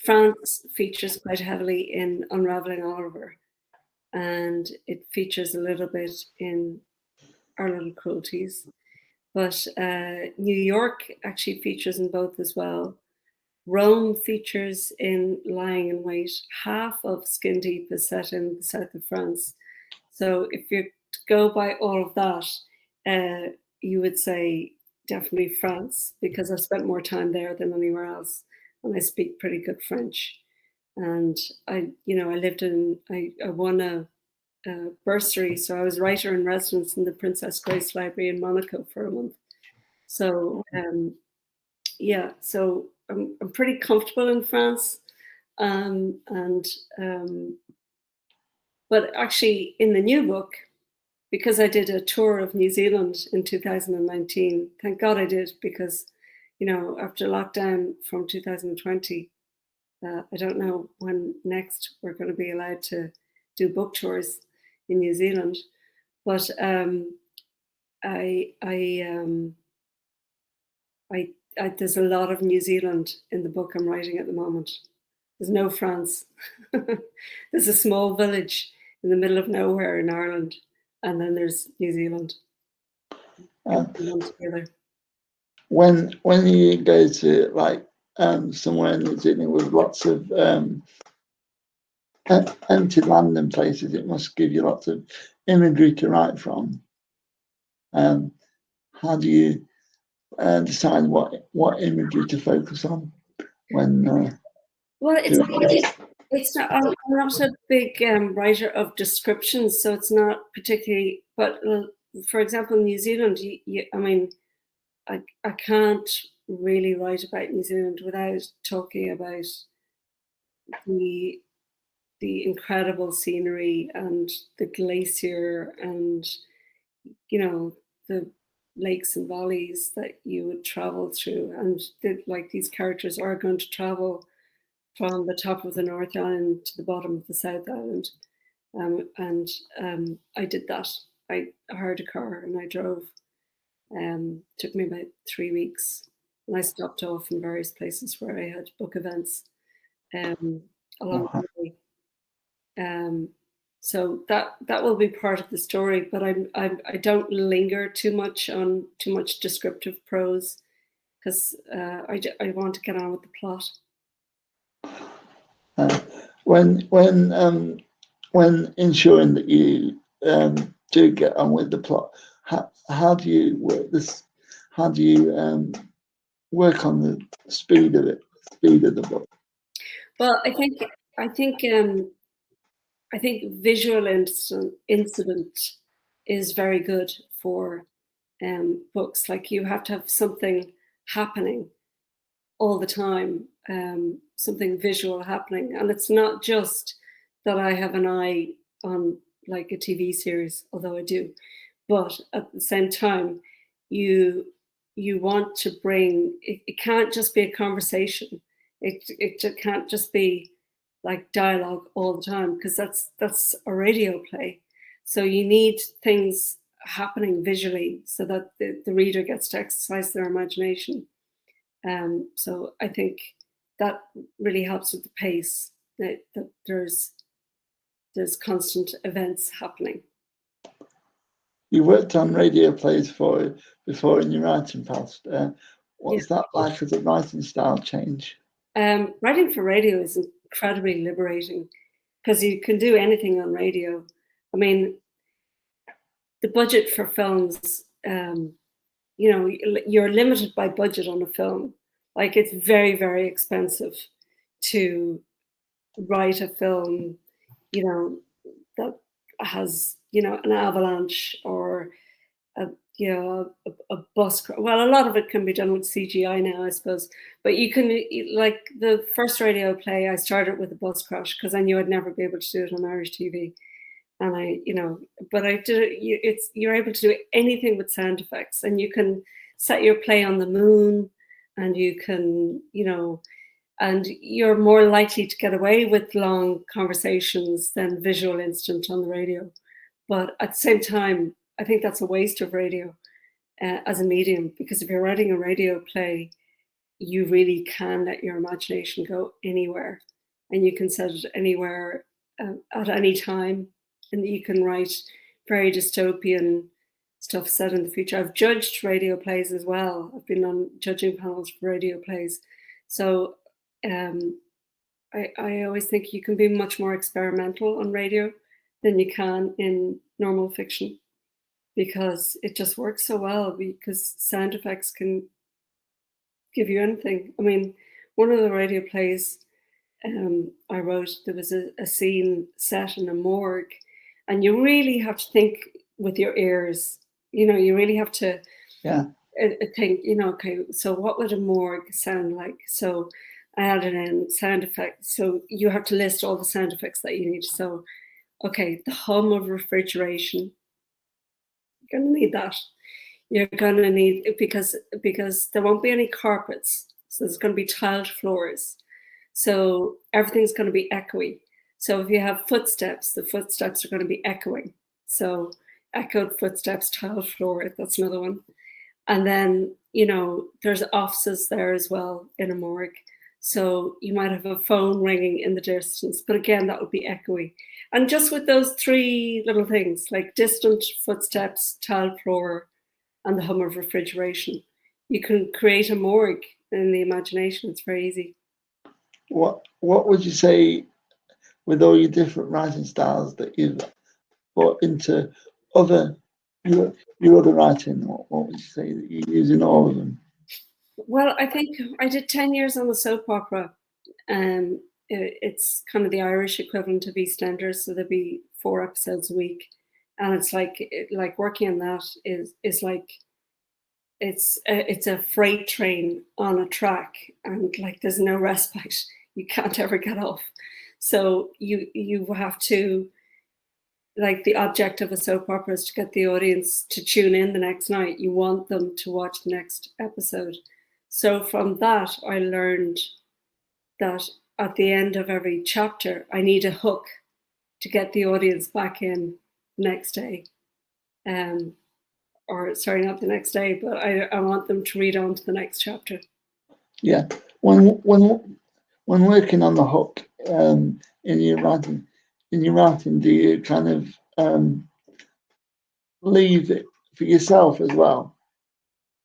France features quite heavily in Unraveling Oliver, and it features a little bit in Our Little Cruelties. But New York actually features in both as well. Rome features in Lying in Wait. Half of Skin Deep is set in the south of France. So if you go by all of that, you would say definitely France, because I've spent more time there than anywhere else, and I speak pretty good French. And I won a bursary, so I was writer in residence in the Princess Grace Library in Monaco for a month. So yeah, so I'm pretty comfortable in France, and but actually in the new book, because I did a tour of New Zealand in 2019. Thank God I did, because after lockdown from 2020, I don't know when next we're going to be allowed to do book tours in New Zealand, but I I um there's a lot of New Zealand in the book I'm writing at the moment. There's no France. There's a small village in the middle of nowhere in Ireland, and then there's New Zealand. Uh, One together. when you go to like somewhere in New Zealand with lots of empty land and places, it must give you lots of imagery to write from. How do you decide what imagery to focus on when Well, doing it? it's not. I'm not a big writer of descriptions, so it's not particularly. But for example, New Zealand, I mean, I can't really write about New Zealand without talking about the the incredible scenery and the glacier, and the lakes and valleys that you would travel through, and like these characters are going to travel from the top of the North Island to the bottom of the South Island. And I did that. I hired a car and I drove. Took me about 3 weeks, and I stopped off in various places where I had book events um, along Oh, the way. So that will be part of the story, but I don't linger too much on too much descriptive prose, because I want to get on with the plot. uh, when when when ensuring that you do get on with the plot, how do you work this? How do you work on the speed of it, speed of the book? Well, I think I think visual incident is very good for books. Like, you have to have something happening all the time, something visual happening, and it's not just that I have an eye on like a TV series, although I do, but at the same time, you want to bring it. It can't just be a conversation. It can't just be like dialogue all the time, because that's a radio play. So you need things happening visually so that the reader gets to exercise their imagination. So I think that really helps with the pace. That there's constant events happening. You worked on radio plays before in your writing past. Yeah. What's that like as a writing style change? Writing for radio is incredibly liberating, because you can do anything on radio. I mean, the budget for films, you're limited by budget on a film. Like it's very, very expensive to write a film, you know, that has, you know, an avalanche or a, you know, a bus. Well, a lot of it can be done with CGI now, I suppose. But you can, like the first radio play, I started with a bus crash because I knew I'd never be able to do it on Irish TV. And I, you know, but I did it. You're able to do anything with sound effects, and you can set your play on the moon, and you can, you know, and you're more likely to get away with long conversations than visual instant on the radio. But at the same time, I think that's a waste of radio as a medium, because if you're writing a radio play, you really can let your imagination go anywhere, and you can set it anywhere at any time, and you can write very dystopian stuff set in the future. I've judged radio plays as well. I've been on judging panels for radio plays, so um, I always think you can be much more experimental on radio than you can in normal fiction, because it just works so well, because sound effects can give you anything. I mean, one of the radio plays I wrote, there was a scene set in a morgue, and you really have to think with your ears. You know, you really have to think, you know, okay, so what would a morgue sound like? So I added in sound effects. So you have to list all the sound effects that you need. So, okay, the hum of refrigeration, you're going to need that. You're going to need, because there won't be any carpets. So there's going to be tiled floors. So everything's going to be echoey. So if you have footsteps, the footsteps are going to be echoing. So echoed footsteps, tiled floor, that's another one. And then, you know, there's offices there as well in a morgue. So you might have a phone ringing in the distance, but again, that would be echoey. And just with those three little things, like distant footsteps, tiled floor, and the hum of refrigeration, you can create a morgue in the imagination. It's very easy. What would you say, with all your different writing styles that you've brought into your other writing? What would you say that you use in all of them? Well, I think I did 10 years on the soap opera. It's kind of the Irish equivalent of EastEnders, so there'd be 4 episodes a week, and it's like working on that is like it's a freight train on a track, and like there's no respite. You can't ever get off. So you have to, like, the object of a soap opera is to get the audience to tune in the next night. You want them to watch the next episode. So from that, I learned that at the end of every chapter, I need a hook to get the audience back in next day. Or sorry, not the next day, but I want them to read on to the next chapter. Yeah. When working on the hook in your writing, do you kind of leave it for yourself as well?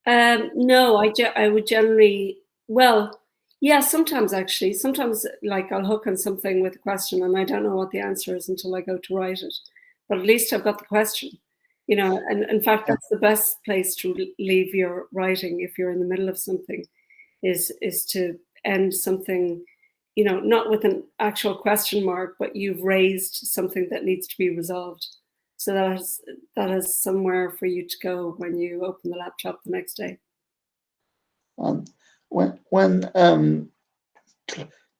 No, I would generally, well, yeah, sometimes actually. Sometimes, like, I'll hook on something with a question and I don't know what the answer is until I go to write it. But at least I've got the question, you know, and in fact, that's the best place to leave your writing if you're in the middle of something, is to end something, you know, not with an actual question mark, but you've raised something that needs to be resolved. So that is somewhere for you to go when you open the laptop the next day. When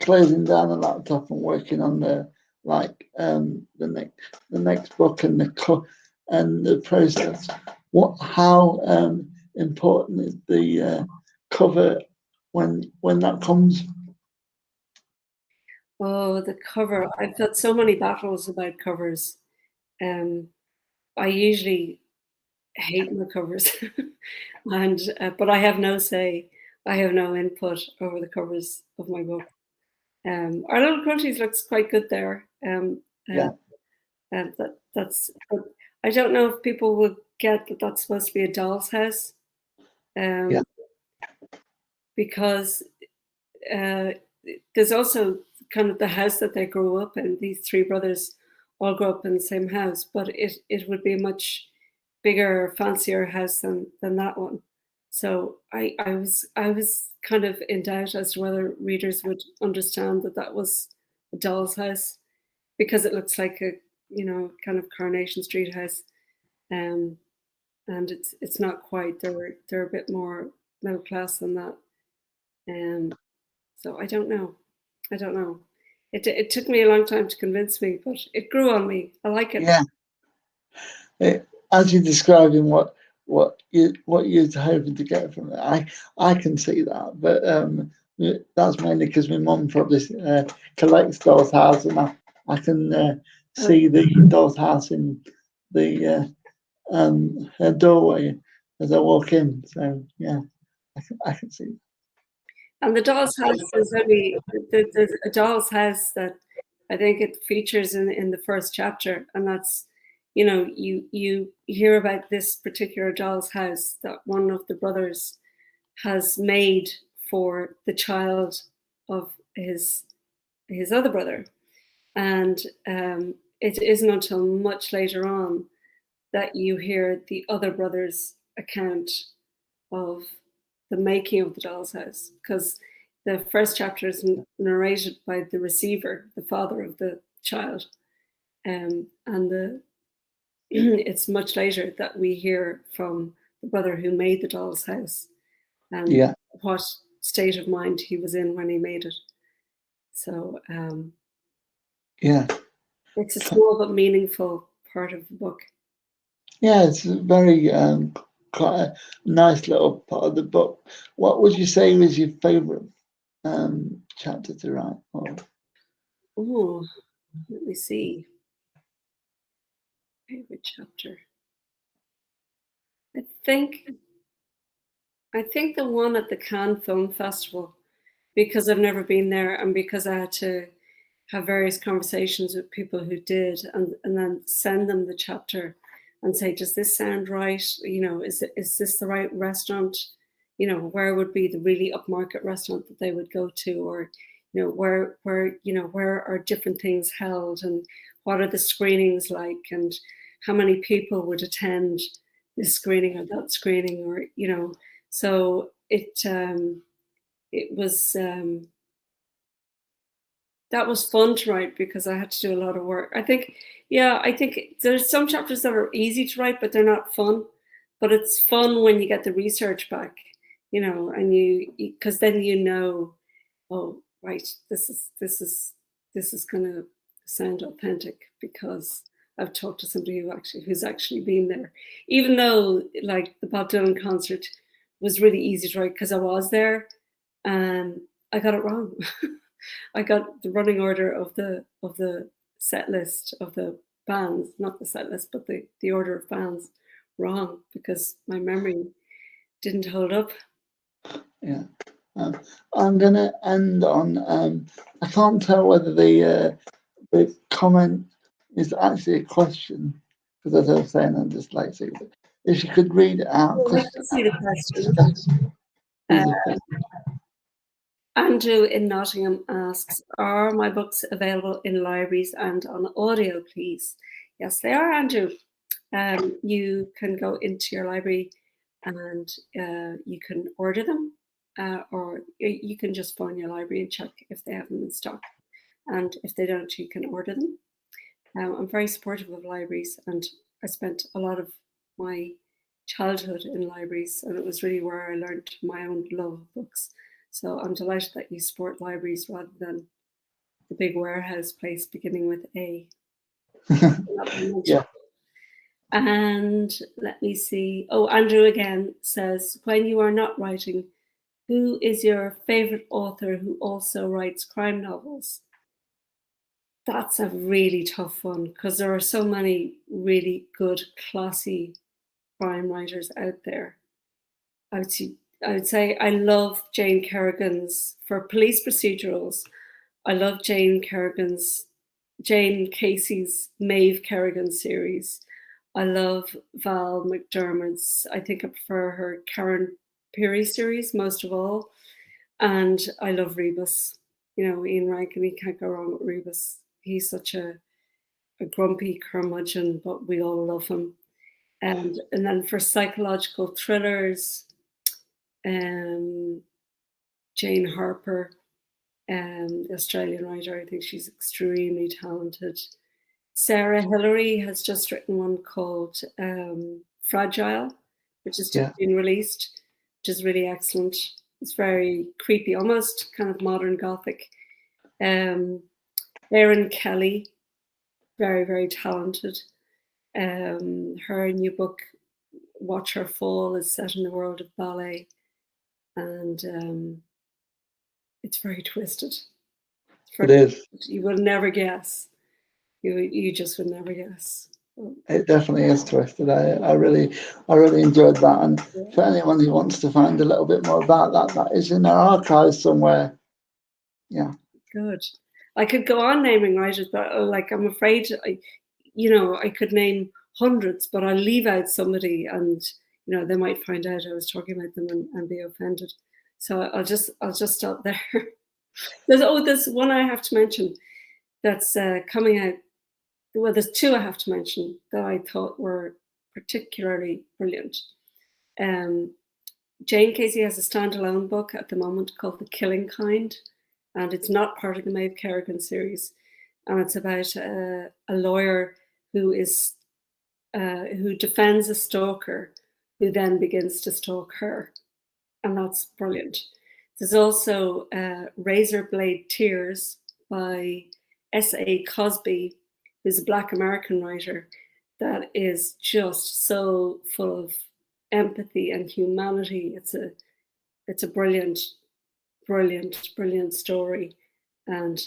closing down the laptop and working on the next book and the process, how important is the cover when that comes? Oh, the cover! I've had so many battles about covers. I usually hate my covers, and but I have no say. I have no input over the covers of my book. Our Little Crunchies looks quite good there. Yeah. That's. But I don't know if people will get that that's supposed to be a doll's house. Yeah. Because there's also kind of the house that they grew up in. These 3 brothers all grew up in the same house, but it would be a much bigger, fancier house than that one. So I was kind of in doubt as to whether readers would understand that that was a doll's house, because it looks like a, kind of Coronation Street house. Um, and it's not quite. They're a bit more middle class than that. So I don't know. I don't know. It took me a long time to convince me, but it grew on me. I like it. Yeah. As you're describing what you're hoping to get from it, I can see that, but that's mainly because my mum probably collects Doll's House, and I can see the Doll's House in the her doorway as I walk in. So yeah, I can see that. And the doll's house is only there's a doll's house that I think it features in the first chapter, and that's, you hear about this particular doll's house that one of the brothers has made for the child of his other brother, and it isn't until much later on that you hear the other brother's account of the making of the doll's house, because the first chapter is narrated by the receiver, the father of the child, and it's much later that we hear from the brother who made the doll's house and Yeah, what state of mind he was in when he made it. So yeah, it's a small but meaningful part of the book. yeah. It's a very quite a nice little part of the book. What would you say was your favourite chapter to write? Or, Oh, let me see. Favorite chapter. I think I think the one at the Cannes Film Festival, because I've never been there and because I had to have various conversations with people who did, and then send them the chapter and say, does this sound right? Is this the right restaurant? Where would be the really upmarket restaurant that they would go to, or where are different things held, and what are the screenings like, and how many people would attend this screening or that screening, or so it was that was fun to write because I had to do a lot of work. I think there's some chapters that are easy to write, but they're not fun. But it's fun when you get the research back, and because then oh, right, this is going to sound authentic because I've talked to somebody who's actually been there. Even though, like, the Bob Dylan concert was really easy to write because I was there, and I got it wrong. I got the running order of the set list of the bands, not the set list, but the order of bands wrong because my memory didn't hold up. yeah. I'm gonna end on I can't tell whether the comment is actually a question, because as I was saying, I'm dyslexic. But if you could read it out, Well, because let's see the question. there's a question. Andrew in Nottingham asks, are my books available in libraries and on audio, please? Yes, they are, Andrew. You can go into your library and you can order them, or you can just phone your library and check if they have them in stock. And if they don't, you can order them. I'm very supportive of libraries, and I spent a lot of my childhood in libraries, and it was really where I learned my own love of books. So I'm delighted that you support libraries rather than the big warehouse place beginning with A. Yeah. And let me see. Oh, Andrew again says, when you are not writing, who is your favorite author who also writes crime novels? That's a really tough one because there are so many really good, classy crime writers out there. I would say I love Jane Kerrigan's, for police procedurals. I love Jane Casey's Maeve Kerrigan series. I love Val McDermott's. I think I prefer her Karen Peary series most of all. And I love Rebus. Ian Rankin, you can't go wrong with Rebus. He's such a grumpy curmudgeon, but we all love him. And then for psychological thrillers, Jane Harper, the Australian writer. I think she's extremely talented. Sarah Hillary has just written one called Fragile, which is just been released, which is really excellent. It's very creepy, almost kind of modern Gothic. Erin Kelly, very, very talented. Her new book, Watch Her Fall, is set in the world of ballet, and it's very twisted. It is. You will never guess. You just would never guess. It definitely is twisted. I really enjoyed that. And for anyone who wants to find a little bit more about that is in our archives somewhere. Yeah. Good. I could go on naming writers, but I'm afraid I could name hundreds, but I'll leave out somebody, and they might find out I was talking about them and be offended. So I'll just stop there. There's one I have to mention that's coming out. Well, there's two I have to mention that I thought were particularly brilliant. Jane Casey has a standalone book at the moment called The Killing Kind, and it's not part of the Maeve Kerrigan series. And it's about a lawyer who defends a stalker who then begins to stalk her. And that's brilliant. There's also Razor Blade Tears by S.A. Cosby, who's a Black American writer that is just so full of empathy and humanity. It's a brilliant, brilliant, brilliant story. And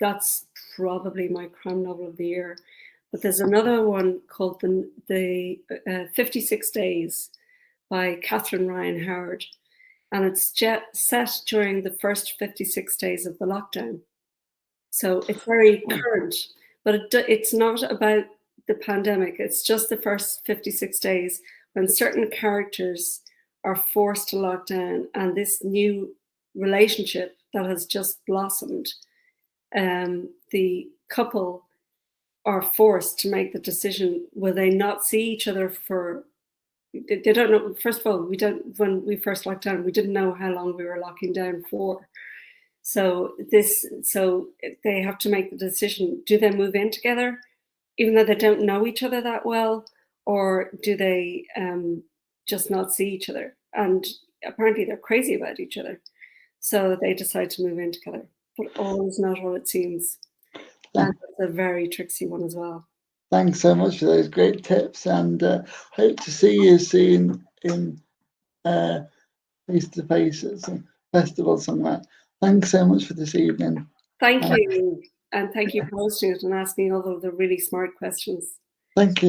that's probably my crime novel of the year. But there's another one called the 56 Days by Catherine Ryan Howard. And it's set during the first 56 days of the lockdown. So it's very current, but it's not about the pandemic. It's just the first 56 days when certain characters are forced to lock down, and this new relationship that has just blossomed, the couple are forced to make the decision, will they not see each other for, they don't know. First of all, when we first locked down, we didn't know how long we were locking down for. So they have to make the decision, do they move in together, even though they don't know each other that well, or do they just not see each other? And apparently they're crazy about each other. So they decide to move in together. But all is not what it seems. And it's a very tricksy one as well. Thanks so much for those great tips, and hope to see you soon in face-to-face at some festival somewhere. Thanks so much for this evening. Thank you. And thank you for hosting it and asking all of the really smart questions. Thank you.